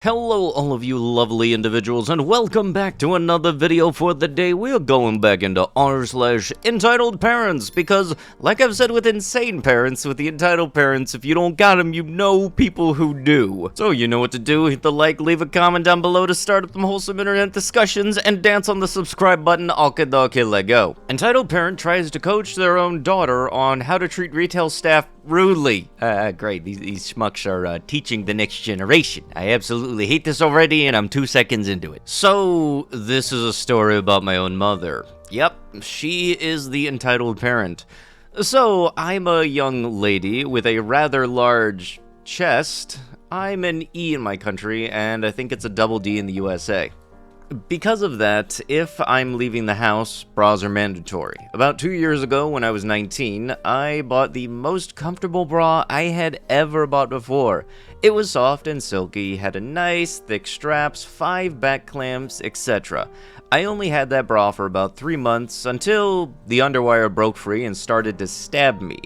Hello all of you lovely individuals, and welcome back to another video for the day. We're going back into r/entitled parents, because like I've said with insane parents, with the entitled parents, if you don't got them, you know people who do. So you know what to do. Hit the like, leave a comment down below to start up some wholesome internet discussions, and dance on the subscribe button. Okay, let go. Entitled parent tries to coach their own daughter on how to treat retail staff rudely. Great. These schmucks are teaching the next generation. I absolutely hate this already, and I'm 2 seconds into it. So, this is a story about my own mother. Yep, she is the entitled parent. So, I'm a young lady with a rather large chest. I'm an E in my country, and I think it's a double D in the USA. Because of that, if I'm leaving the house, bras are mandatory. About 2 years ago, when I was 19, I bought the most comfortable bra I had ever bought before. It was soft and silky, had a nice, thick straps, 5 back clamps, etc. I only had that bra for about 3 months until the underwire broke free and started to stab me.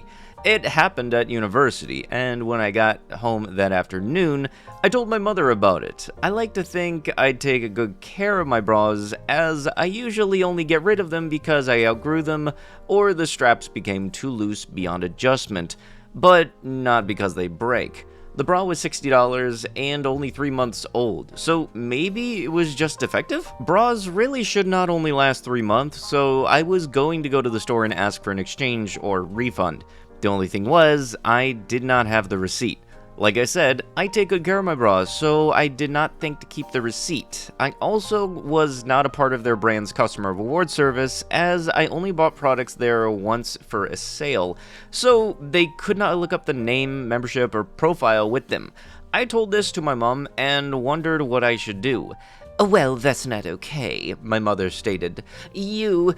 It happened at university, and when I got home that afternoon, I told my mother about it. I like to think I'd take a good care of my bras, as I usually only get rid of them because I outgrew them, or the straps became too loose beyond adjustment, but not because they break. The bra was $60 and only 3 months old, so maybe it was just defective? Bras really should not only last 3 months, so I was going to go to the store and ask for an exchange or refund. The only thing was, I did not have the receipt. Like I said, I take good care of my bras, so I did not think to keep the receipt. I also was not a part of their brand's customer reward service, as I only bought products there once for a sale, so they could not look up the name, membership, or profile with them. I told this to my mom and wondered what I should do. "Well, that's not okay," my mother stated. You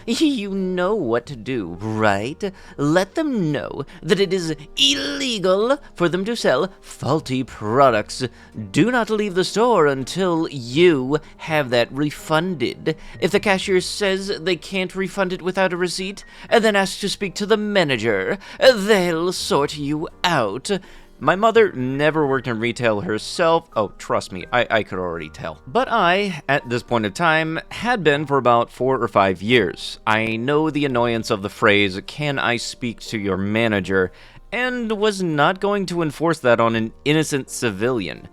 know what to do, right? Let them know that it is illegal for them to sell faulty products. Do not leave the store until you have that refunded. If the cashier says they can't refund it without a receipt, then ask to speak to the manager. They'll sort you out. My mother never worked in retail herself. Oh, trust me, I could already tell. But I, at this point of time, had been for about 4 or 5 years. I know the annoyance of the phrase, "Can I speak to your manager?" and was not going to enforce that on an innocent civilian.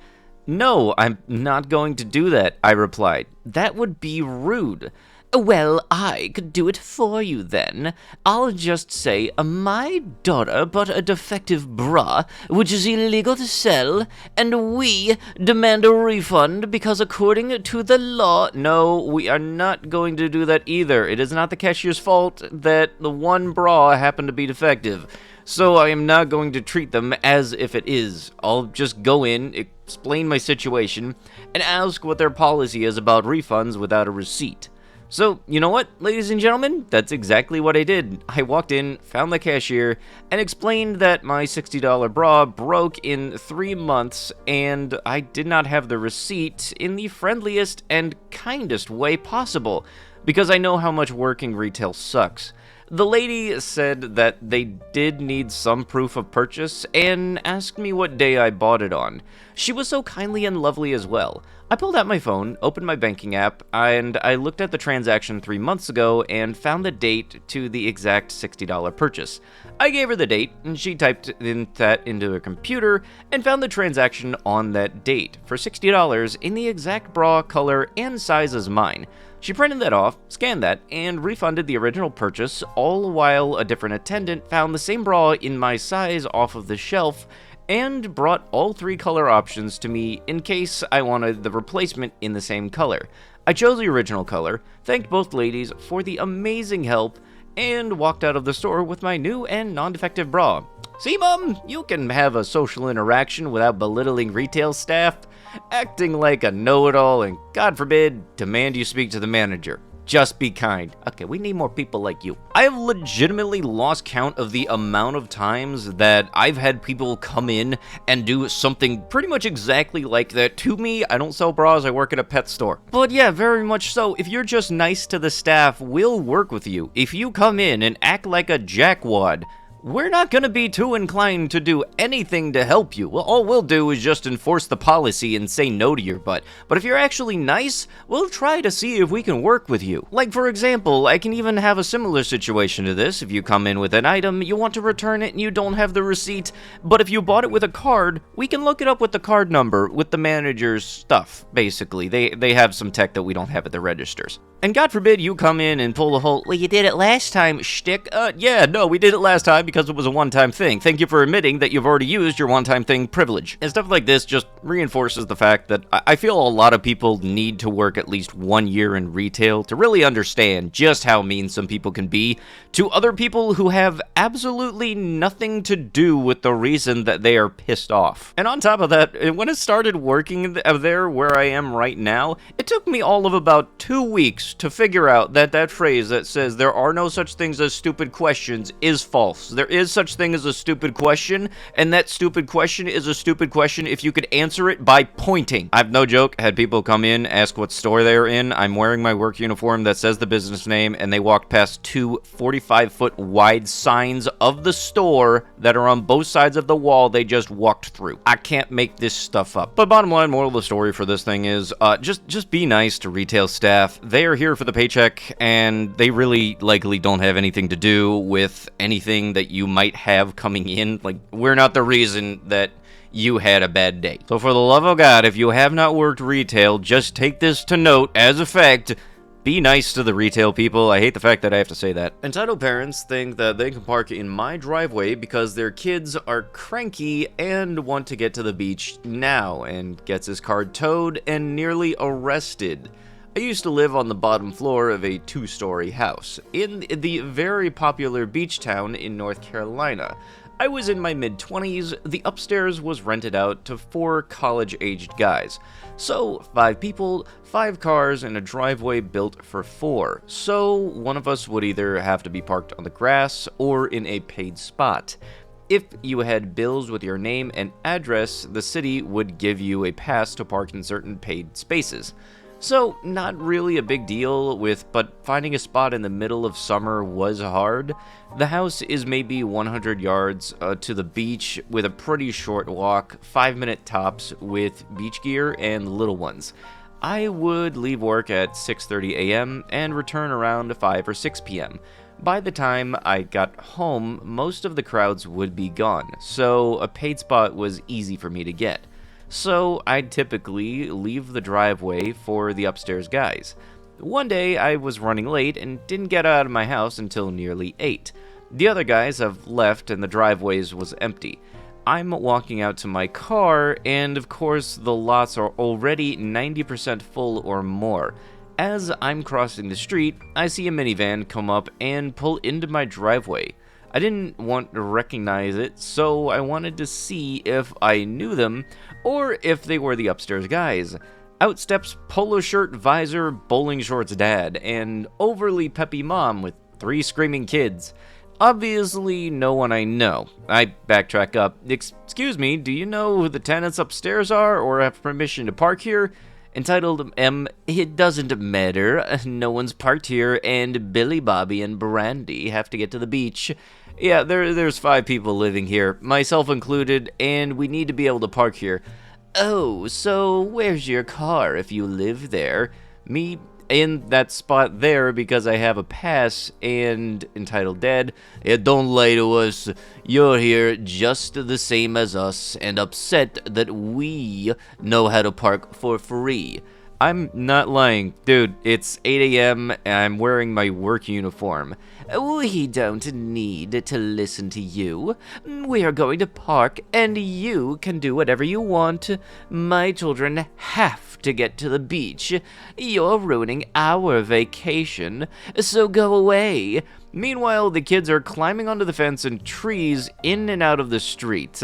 "No, I'm not going to do that," I replied. "That would be rude." "Well, I could do it for you then. I'll just say, my daughter bought a defective bra, which is illegal to sell, and we demand a refund because according to the law..." "No, we are not going to do that either. It is not the cashier's fault that the one bra happened to be defective. So I am not going to treat them as if it is. I'll just go in, explain my situation, and ask what their policy is about refunds without a receipt." So, you know what, ladies and gentlemen? That's exactly what I did. I walked in, found the cashier, and explained that my $60 bra broke in 3 months, and I did not have the receipt in the friendliest and kindest way possible, because I know how much working retail sucks. The lady said that they did need some proof of purchase, and asked me what day I bought it on. She was so kindly and lovely as well. I pulled out my phone, opened my banking app, and I looked at the transaction 3 months ago and found the date to the exact $60 purchase. I gave her the date, and she typed that into her computer and found the transaction on that date for $60 in the exact bra color and size as mine. She printed that off, scanned that, and refunded the original purchase, all while a different attendant found the same bra in my size off of the shelf and brought all 3 color options to me in case I wanted the replacement in the same color. I chose the original color, thanked both ladies for the amazing help, and walked out of the store with my new and non-defective bra. See, Mom, you can have a social interaction without belittling retail staff, acting like a know-it-all, and God forbid, demand you speak to the manager. Just be kind. Okay, we need more people like you. I have legitimately lost count of the amount of times that I've had people come in and do something pretty much exactly like that to me. I don't sell bras, I work at a pet store. But yeah, very much so. If you're just nice to the staff, we'll work with you. If you come in and act like a jackwad, we're not going to be too inclined to do anything to help you. Well, all we'll do is just enforce the policy and say no to your butt. But if you're actually nice, we'll try to see if we can work with you. Like, for example, I can even have a similar situation to this. If you come in with an item, you want to return it and you don't have the receipt, but if you bought it with a card, we can look it up with the card number, with the manager's stuff, basically. They have some tech that we don't have at the registers. And God forbid you come in and pull the whole, well, you did it last time, shtick. Yeah, no, we did it last time because it was a one-time thing. Thank you for admitting that you've already used your one-time thing privilege. And stuff like this just reinforces the fact that I feel a lot of people need to work at least 1 year in retail to really understand just how mean some people can be to other people who have absolutely nothing to do with the reason that they are pissed off. And on top of that, when I started working there where I am right now, it took me all of about 2 weeks to figure out that that phrase that says there are no such things as stupid questions is false. There is such thing as a stupid question, and that stupid question is a stupid question if you could answer it by pointing. I've no joke had people come in, ask what store they're in, I'm wearing my work uniform that says the business name, and they walked past two 45-foot wide signs of the store that are on both sides of the wall they just walked through. I can't make this stuff up. But bottom line, moral of the story for this thing is, just be nice to retail staff. They are here for the paycheck, and they really likely don't have anything to do with anything that you might have coming in. Like, we're not the reason that you had a bad day. So for the love of God, if you have not worked retail, just take this to note as a fact. Be nice to the retail people. I hate the fact that I have to say that. Entitled parents think that they can park in my driveway because their kids are cranky and want to get to the beach now, and gets his car towed and nearly arrested. I used to live on the bottom floor of a 2-story house in the very popular beach town in North Carolina. I was in my mid-20s, the upstairs was rented out to 4 college-aged guys. So, 5 people, 5 cars, and a driveway built for 4. So, one of us would either have to be parked on the grass or in a paid spot. If you had bills with your name and address, the city would give you a pass to park in certain paid spaces. So, not really a big deal but finding a spot in the middle of summer was hard. The house is maybe 100 yards to the beach with a pretty short walk, 5-minute tops with beach gear and little ones. I would leave work at 6:30 a.m. and return around 5 or 6 p.m. By the time I got home, most of the crowds would be gone, so a paid spot was easy for me to get. So I'd typically leave the driveway for the upstairs guys. One day I was running late and didn't get out of my house until nearly 8. The other guys have left and the driveways was empty. I'm walking out to my car and of course the lots are already 90% full or more. As I'm crossing the street, I see a minivan come up and pull into my driveway. I didn't want to recognize it, so I wanted to see if I knew them, or if they were the upstairs guys. Out steps polo shirt, visor, bowling shorts dad, and overly peppy mom with 3 screaming kids. Obviously, no one I know. I backtrack up. Excuse me, do you know who the tenants upstairs are, or have permission to park here? Entitled, it doesn't matter. No one's parked here, and Billy, Bobby, and Brandy have to get to the beach. Yeah, there's 5 people living here, myself included, and we need to be able to park here. Oh, so where's your car if you live there? Me in that spot there because I have a pass, and Entitled Dad, yeah, don't lie to us. You're here just the same as us and upset that we know how to park for free. I'm not lying. Dude, it's 8 a.m. and I'm wearing my work uniform. We don't need to listen to you. We are going to park and you can do whatever you want. My children have to get to the beach. You're ruining our vacation, so go away. Meanwhile, the kids are climbing onto the fence and trees in and out of the street.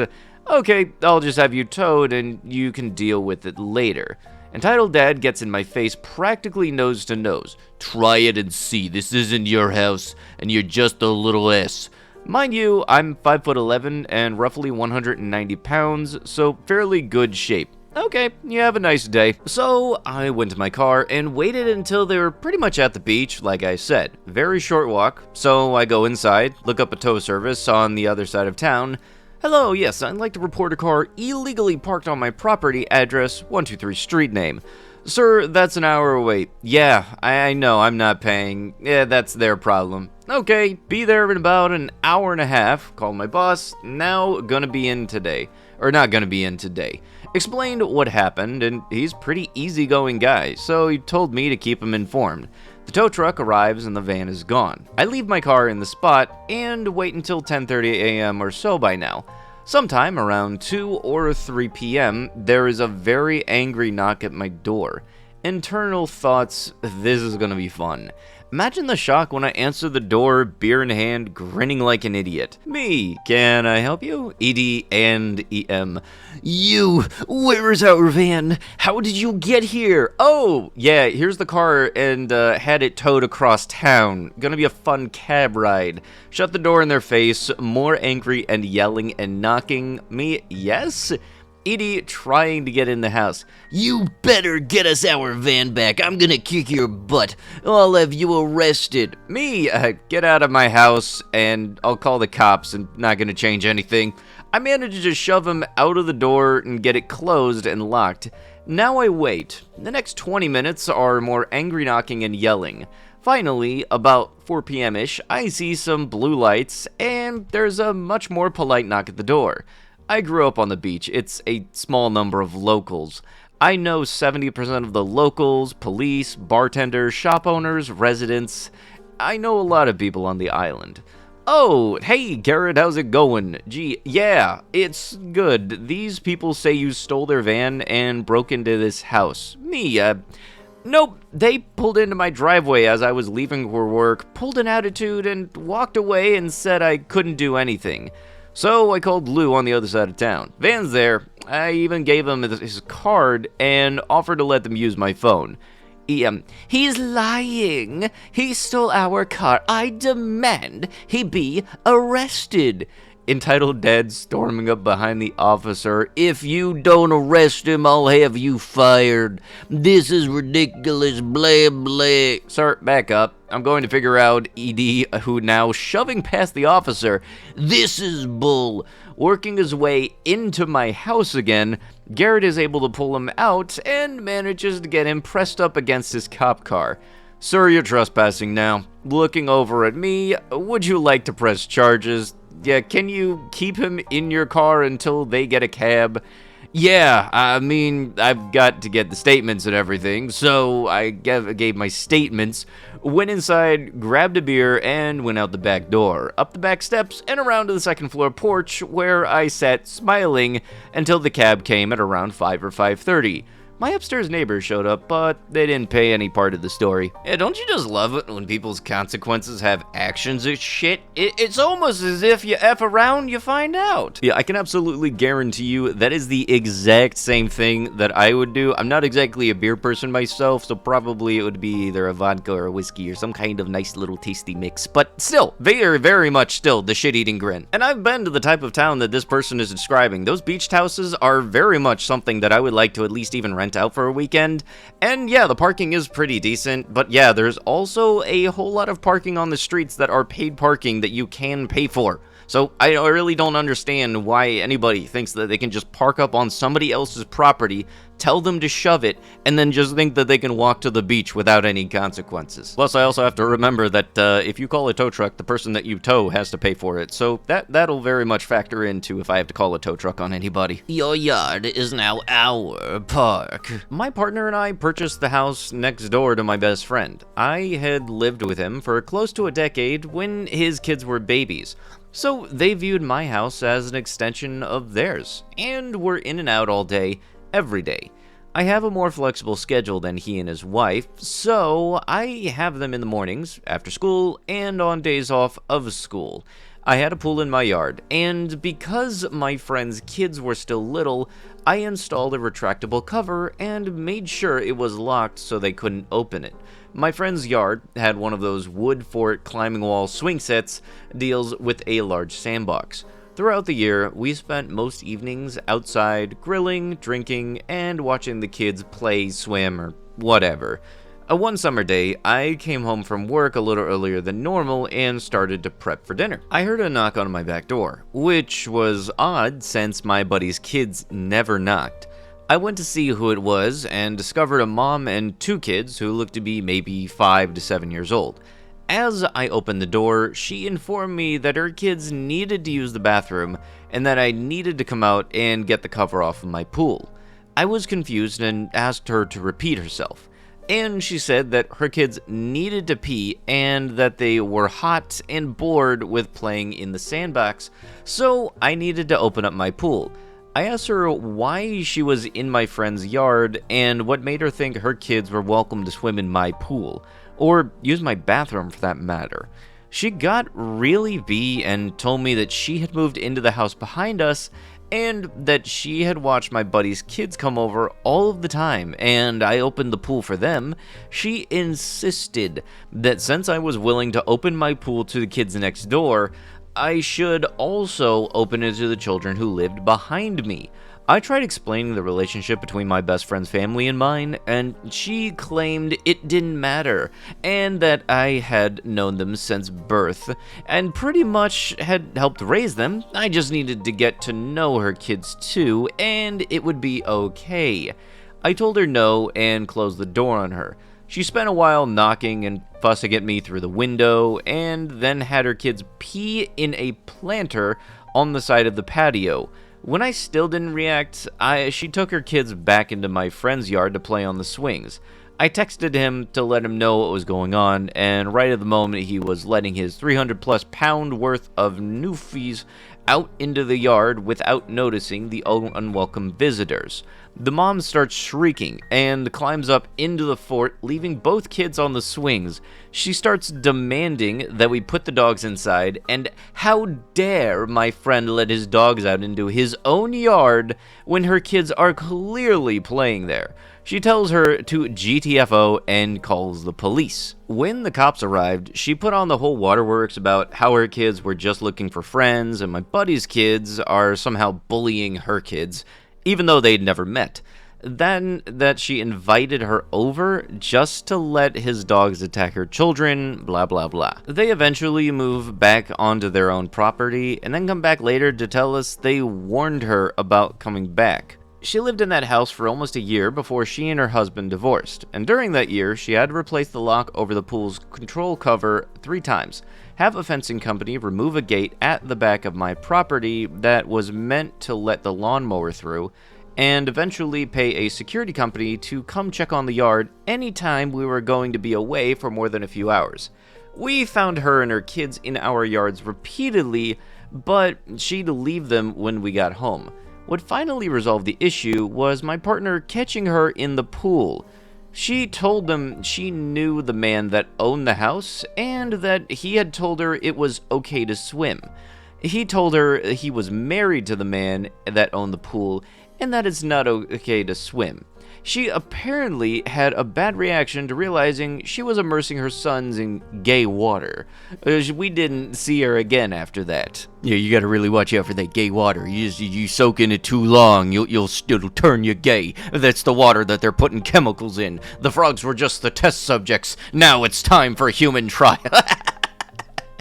Okay, I'll just have you towed and you can deal with it later. Entitled Dad gets in my face practically nose to nose. Try it and see, this isn't your house, and you're just a little ass. Mind you, I'm 5'11" and roughly 190 pounds, so fairly good shape. Okay, you have a nice day. So I went to my car and waited until they were pretty much at the beach, like I said. Very short walk, so I go inside, look up a tow service on the other side of town. Hello, yes, I'd like to report a car illegally parked on my property, address 123 street name. Sir, that's an hour away. Yeah, I know, I'm not paying. Yeah, that's their problem. Okay, be there in about an hour and a half. Called my boss. Now gonna be in today. Or not gonna be in today. Explained what happened, and he's pretty easygoing guy, so he told me to keep him informed. The tow truck arrives and the van is gone. I leave my car in the spot and wait until 10:30 a.m. or so by now. Sometime around 2 or 3 p.m., there is a very angry knock at my door. Internal thoughts, this is gonna be fun. Imagine the shock when I answer the door, beer in hand, grinning like an idiot. Me, can I help you? ED and EM. You, where is our van? How did you get here? Oh, yeah, here's the car and had it towed across town. Gonna be a fun cab ride. Shut the door in their face, more angry and yelling and knocking. Me, yes? Edie trying to get in the house. You better get us our van back. I'm gonna kick your butt. I'll have you arrested. Me, get out of my house and I'll call the cops and not gonna change anything. I managed to shove him out of the door and get it closed and locked. Now I wait. The next 20 minutes are more angry knocking and yelling. Finally, about 4 p.m.-ish, I see some blue lights and there's a much more polite knock at the door. I grew up on the beach. It's a small number of locals. I know 70% of the locals, police, bartenders, shop owners, residents. I know a lot of people on the island. Oh, hey Garrett, how's it going? Gee, yeah, it's good. These people say you stole their van and broke into this house. Me, nope, they pulled into my driveway as I was leaving for work, pulled an attitude, and walked away and said I couldn't do anything. So I called Lou on the other side of town. Van's there. I even gave him his card and offered to let them use my phone. He's lying. He stole our car. I demand he be arrested. Entitled Dad storming up behind the officer. If you don't arrest him, I'll have you fired. This is ridiculous, blah, blah. Sir, back up. I'm going to figure out ED, who now shoving past the officer. This is bull. Working his way into my house again, Garrett is able to pull him out and manages to get him pressed up against his cop car. Sir, you're trespassing now. Looking over at me, would you like to press charges? Yeah, can you keep him in your car until they get a cab? Yeah, I mean, I've got to get the statements and everything, so I gave my statements, went inside, grabbed a beer, and went out the back door, up the back steps, and around to the second floor porch, where I sat smiling until the cab came at around 5 or 5:30. My upstairs neighbors showed up, but they didn't pay any part of the story. Yeah, don't you just love it when people's consequences have actions and shit? It's almost as if you F around, you find out. Yeah, I can absolutely guarantee you that is the exact same thing that I would do. I'm not exactly a beer person myself, so probably it would be either a vodka or a whiskey or some kind of nice little tasty mix. But still, very, very much still the shit-eating grin. And I've been to the type of town that this person is describing. Those beach houses are very much something that I would like to at least even rent out for a weekend. And yeah, the parking is pretty decent, but yeah, there's also a whole lot of parking on the streets that are paid parking that you can pay for. So I really don't understand why anybody thinks that they can just park up on somebody else's property, tell them to shove it, and then just think that they can walk to the beach without any consequences. Plus, I also have to remember that if you call a tow truck, the person that you tow has to pay for it. So that'll very much factor into if I have to call a tow truck on anybody. Your yard is now our park. My partner and I purchased the house next door to my best friend. I had lived with him for close to a decade when his kids were babies. So they viewed my house as an extension of theirs, and were in and out all day, every day. I have a more flexible schedule than he and his wife, so I have them in the mornings, after school, and on days off of school. I had a pool in my yard, and because my friend's kids were still little, I installed a retractable cover and made sure it was locked so they couldn't open it. My friend's yard had one of those wood fort climbing wall swing sets deals with a large sandbox. Throughout the year, we spent most evenings outside, grilling, drinking, and watching the kids play, swim, or whatever. One summer day, I came home from work a little earlier than normal and started to prep for dinner. I heard a knock on my back door, which was odd since my buddy's kids never knocked. I went to see who it was and discovered a mom and two kids who looked to be maybe 5 to 7 years old. As I opened the door, she informed me that her kids needed to use the bathroom and that I needed to come out and get the cover off of my pool. I was confused and asked her to repeat herself, and she said that her kids needed to pee and that they were hot and bored with playing in the sandbox, so I needed to open up my pool. I asked her why she was in my friend's yard and what made her think her kids were welcome to swim in my pool, or use my bathroom for that matter. She got really B and told me that she had moved into the house behind us and that she had watched my buddy's kids come over all of the time and I opened the pool for them. She insisted that since I was willing to open my pool to the kids next door, I should also open it to the children who lived behind me. I tried explaining the relationship between my best friend's family and mine, and she claimed it didn't matter, and that I had known them since birth, and pretty much had helped raise them. I just needed to get to know her kids too, and it would be okay. I told her no and closed the door on her. She spent a while knocking and fussing at me through the window, and then had her kids pee in a planter on the side of the patio. When I still didn't react, she took her kids back into my friend's yard to play on the swings. I texted him to let him know what was going on, and right at the moment he was letting his 300+ pound worth of newfies out into the yard without noticing the unwelcome visitors. The mom starts shrieking and climbs up into the fort, leaving both kids on the swings. She starts demanding that we put the dogs inside, and how dare my friend let his dogs out into his own yard when her kids are clearly playing there. She tells her to GTFO and calls the police. When the cops arrived, she put on the whole waterworks about how her kids were just looking for friends and my buddy's kids are somehow bullying her kids, even though they'd never met. Then that she invited her over just to let his dogs attack her children, blah blah blah. They eventually move back onto their own property and then come back later to tell us they warned her about coming back. She lived in that house for almost a year before she and her husband divorced, and during that year, she had to replace the lock over the pool's control cover 3 times, have a fencing company remove a gate at the back of my property that was meant to let the lawnmower through, and eventually pay a security company to come check on the yard anytime we were going to be away for more than a few hours. We found her and her kids in our yards repeatedly, but she'd leave them when we got home. What finally resolved the issue was my partner catching her in the pool. She told them she knew the man that owned the house and that he had told her it was okay to swim. He told her he was married to the man that owned the pool and that it's not okay to swim. She apparently had a bad reaction to realizing she was immersing her sons in gay water. We didn't see her again after that. Yeah, you gotta really watch out for that gay water. You soak in it too long, it'll turn you gay. That's the water that they're putting chemicals in. The frogs were just the test subjects. Now it's time for human trial.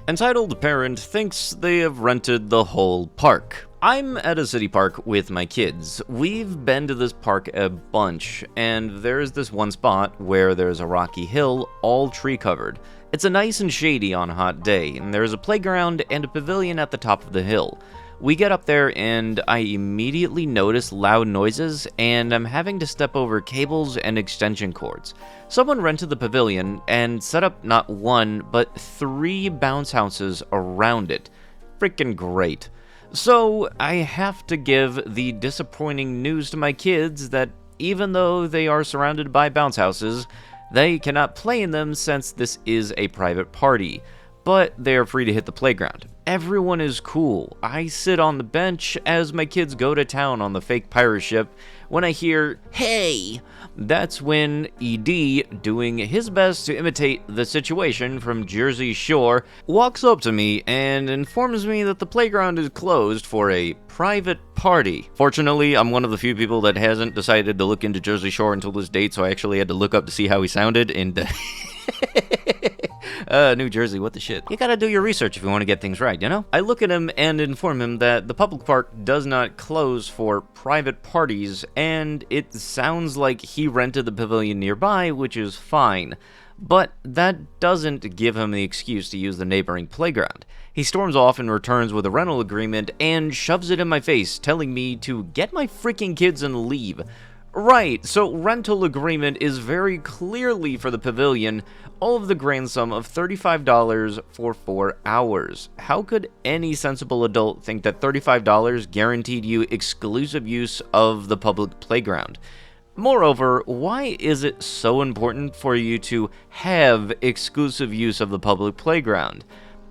Entitled parent thinks they have rented the whole park. I'm at a city park with my kids. We've been to this park a bunch, and there's this one spot where there's a rocky hill, all tree covered. It's a nice and shady on a hot day, and there's a playground and a pavilion at the top of the hill. We get up there and I immediately notice loud noises, and I'm having to step over cables and extension cords. Someone rented the pavilion and set up not 1, but 3 bounce houses around it. Freaking great. So I have to give the disappointing news to my kids that even though they are surrounded by bounce houses, they cannot play in them since this is a private party. but they are free to hit the playground. Everyone is cool. I sit on the bench as my kids go to town on the fake pirate ship. When I hear, "Hey!" that's when ED, doing his best to imitate the situation from Jersey Shore, walks up to me and informs me that the playground is closed for a private party. Fortunately, I'm one of the few people that hasn't decided to look into Jersey Shore until this date, so I actually had to look up to see how he sounded, and New Jersey, what the shit? You gotta do your research if you want to get things right, you know? I look at him and inform him that the public park does not close for private parties, and it sounds like he rented the pavilion nearby, which is fine. But that doesn't give him the excuse to use the neighboring playground. He storms off and returns with a rental agreement and shoves it in my face, telling me to get my freaking kids and leave. Right, so rental agreement is very clearly for the pavilion, all of the grand sum of $35 for 4 hours. How could any sensible adult think that $35 guaranteed you exclusive use of the public playground? Moreover, why is it so important for you to have exclusive use of the public playground?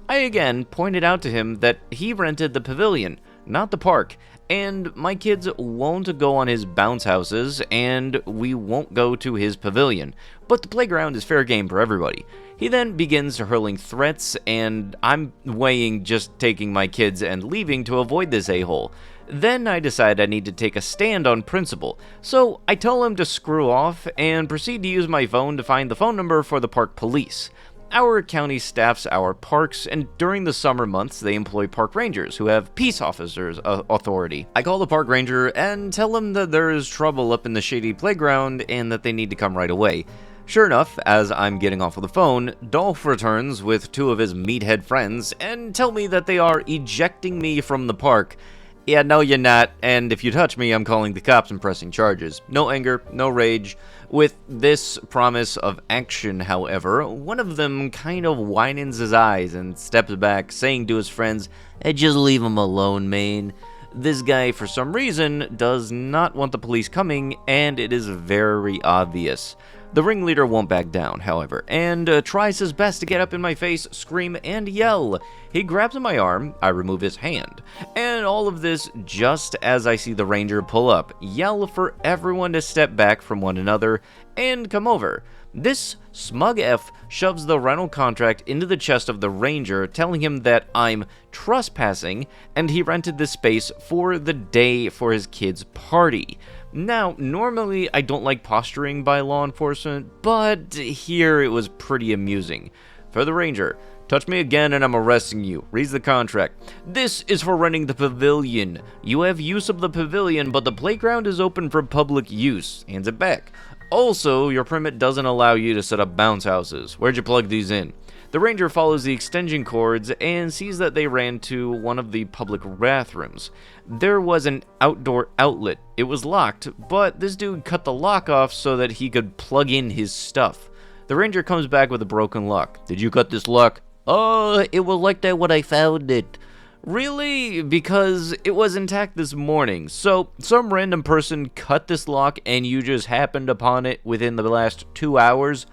I again pointed out to him that he rented the pavilion, not the park, and my kids won't go on his bounce houses, and we won't go to his pavilion, but the playground is fair game for everybody. He then begins hurling threats, and I'm weighing just taking my kids and leaving to avoid this a-hole. Then I decide I need to take a stand on principle, so I tell him to screw off and proceed to use my phone to find the phone number for the park police. Our county staffs our parks, and during the summer months, they employ park rangers who have peace officers authority. I call the park ranger and tell him that there is trouble up in the shady playground and that they need to come right away. Sure enough, as I'm getting off of the phone, Dolph returns with 2 of his meathead friends and tell me that they are ejecting me from the park. Yeah, no you're not, and if you touch me, I'm calling the cops and pressing charges. No anger, no rage. With this promise of action, however, one of them kind of widens his eyes and steps back, saying to his friends, "Hey, just leave him alone, man." This guy, for some reason, does not want the police coming, and it is very obvious. The ringleader won't back down, however, and tries his best to get up in my face, scream, and yell. He grabs my arm, I remove his hand, and all of this just as I see the ranger pull up, yell for everyone to step back from one another, and come over. This smug F shoves the rental contract into the chest of the ranger, telling him that I'm trespassing, and he rented this space for the day for his kid's party. Now, normally I don't like posturing by law enforcement, but here it was pretty amusing. For the ranger, "Touch me again and I'm arresting you. Reads the contract. This is for renting the pavilion. You have use of the pavilion, but the playground is open for public use." Hands it back. "Also, your permit doesn't allow you to set up bounce houses. Where'd you plug these in?" The ranger follows the extension cords and sees that they ran to one of the public bathrooms. There was an outdoor outlet. It was locked, but this dude cut the lock off so that he could plug in his stuff. The ranger comes back with a broken lock. "Did you cut this lock?" "Oh, it was like that when I found it." Really? Because it was intact this morning. So some random person cut this lock and you just happened upon it within the last 2 hours?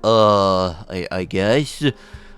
I guess.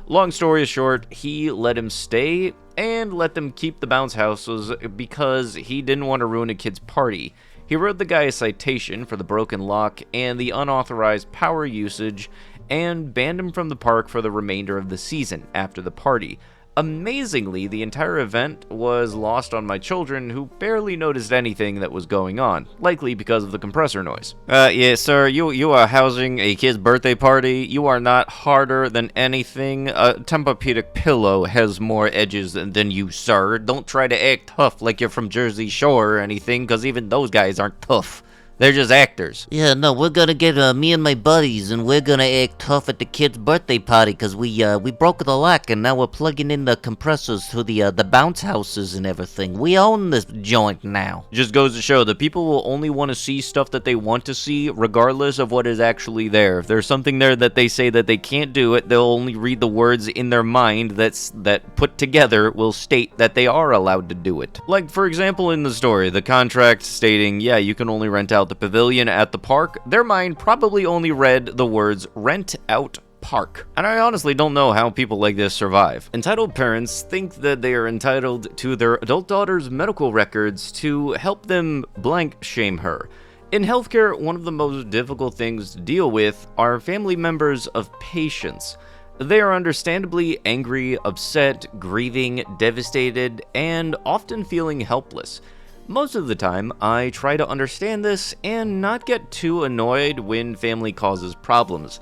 Long story short, he let him stay and let them keep the bounce houses because he didn't want to ruin a kid's party. He wrote the guy a citation for the broken lock and the unauthorized power usage and banned him from the park for the remainder of the season after the party. Amazingly, the entire event was lost on my children, who barely noticed anything that was going on, likely because of the compressor noise. Yeah, sir, you are housing a kid's birthday party. You are not harder than anything. A Tempur-Pedic pillow has more edges than you, sir. Don't try to act tough like you're from Jersey Shore or anything, because even those guys aren't tough. They're just actors. Yeah, no, we're gonna get me and my buddies, and we're gonna act tough at the kid's birthday party, cause we broke the lock, and now we're plugging in the compressors to the bounce houses and everything. We own this joint now. Just goes to show that people will only want to see stuff that they want to see, regardless of what is actually there. If there's something there that they say that they can't do it, they'll only read the words in their mind that put together will state that they are allowed to do it. Like, for example, in the story, the contract stating, yeah, you can only rent out the pavilion at the park, their mind probably only read the words rent out park. And I honestly don't know how people like this survive. Entitled parents think that they are entitled to their adult daughter's medical records to help them blank shame her. In healthcare, one of the most difficult things to deal with are family members of patients. They are understandably angry, upset, grieving, devastated, and often feeling helpless. Most of the time, I try to understand this and not get too annoyed when family causes problems.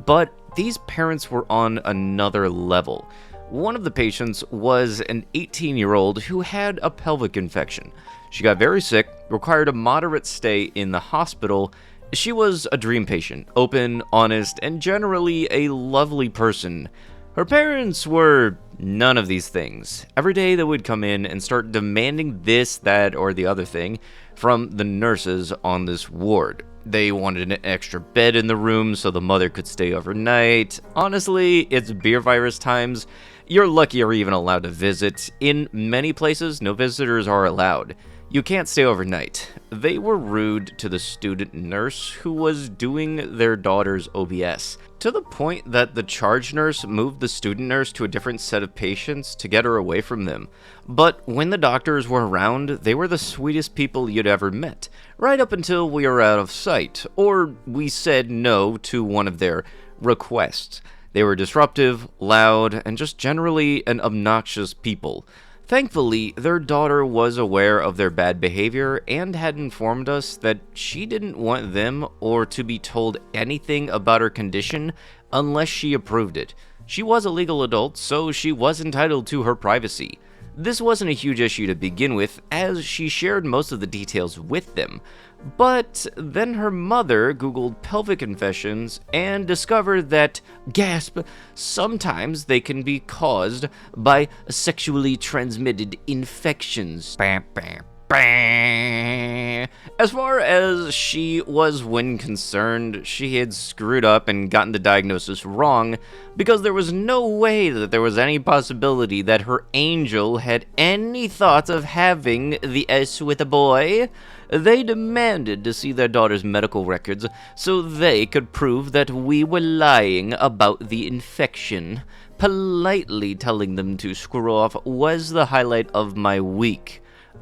But these parents were on another level. One of the patients was an 18-year-old who had a pelvic infection. She got very sick, required a moderate stay in the hospital. She was a dream patient, open, honest, and generally a lovely person. Her parents were none of these things. Every day they would come in and start demanding this, that, or the other thing from the nurses on this ward. They wanted an extra bed in the room so the mother could stay overnight. Honestly, it's beer virus times. You're lucky you're even allowed to visit. In many places, no visitors are allowed. You can't stay overnight. They were rude to the student nurse who was doing their daughter's OBS, to the point that the charge nurse moved the student nurse to a different set of patients to get her away from them. But when the doctors were around, they were the sweetest people you'd ever met, right up until we were out of sight, or we said no to one of their requests. They were disruptive, loud, and just generally an obnoxious people. Thankfully, their daughter was aware of their bad behavior and had informed us that she didn't want them or to be told anything about her condition unless she approved it. She was a legal adult, so she was entitled to her privacy. This wasn't a huge issue to begin with, as she shared most of the details with them. But then her mother Googled pelvic infections and discovered that, gasp, sometimes they can be caused by sexually transmitted infections. As far as she was when concerned, she had screwed up and gotten the diagnosis wrong, because there was no way that there was any possibility that her angel had any thoughts of having the S with a boy. They demanded to see their daughter's medical records so they could prove that we were lying about the infection. Politely telling them to screw off was the highlight of my week.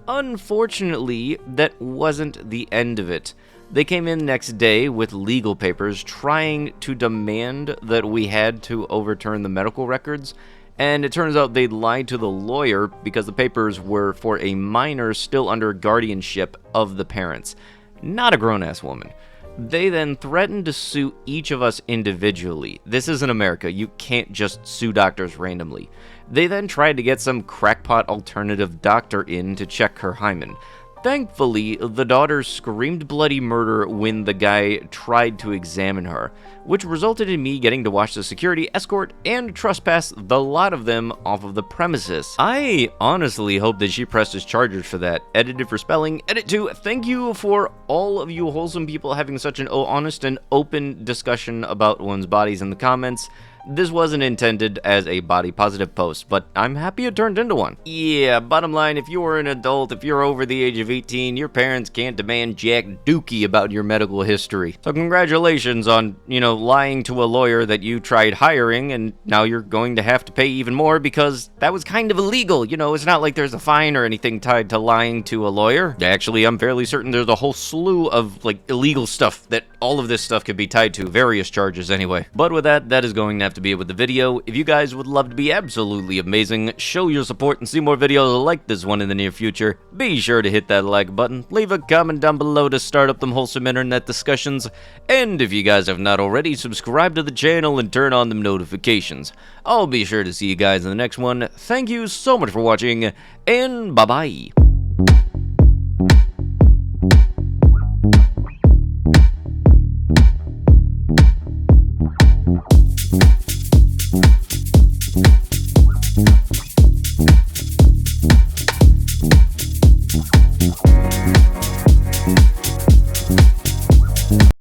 Unfortunately, that wasn't the end of it. They came in next day with legal papers trying to demand that we had to overturn the medical records, and it turns out they lied to the lawyer because the papers were for a minor still under guardianship of the parents, not a grown-ass woman. They then threatened to sue each of us individually. This isn't America. You can't just sue doctors randomly. They then tried to get some crackpot alternative doctor in to check her hymen. Thankfully, the daughter screamed bloody murder when the guy tried to examine her, which resulted in me getting to watch the security escort and trespass the lot of them off of the premises. I honestly hope that she presses charges for that. Edited for spelling. Edit 2. Thank you for all of you wholesome people having such an honest and open discussion about one's bodies in the comments. This wasn't intended as a body-positive post, but I'm happy it turned into one. Yeah, bottom line, if you're an adult, if you're over the age of 18, your parents can't demand jack dookie about your medical history. So congratulations on, lying to a lawyer that you tried hiring, and now you're going to have to pay even more because that was kind of illegal. It's not like there's a fine or anything tied to lying to a lawyer. Actually, I'm fairly certain there's a whole slew of, illegal stuff that all of this stuff could be tied to, various charges anyway. But with that is going to have to be it with the video. If you guys would love to be absolutely amazing, show your support and see more videos like this one in the near future, be sure to hit that like button, leave a comment down below to start up them wholesome internet discussions, and if you guys have not already, subscribe to the channel and turn on them notifications. I'll be sure to see you guys in the next one. Thank you so much for watching, and bye-bye.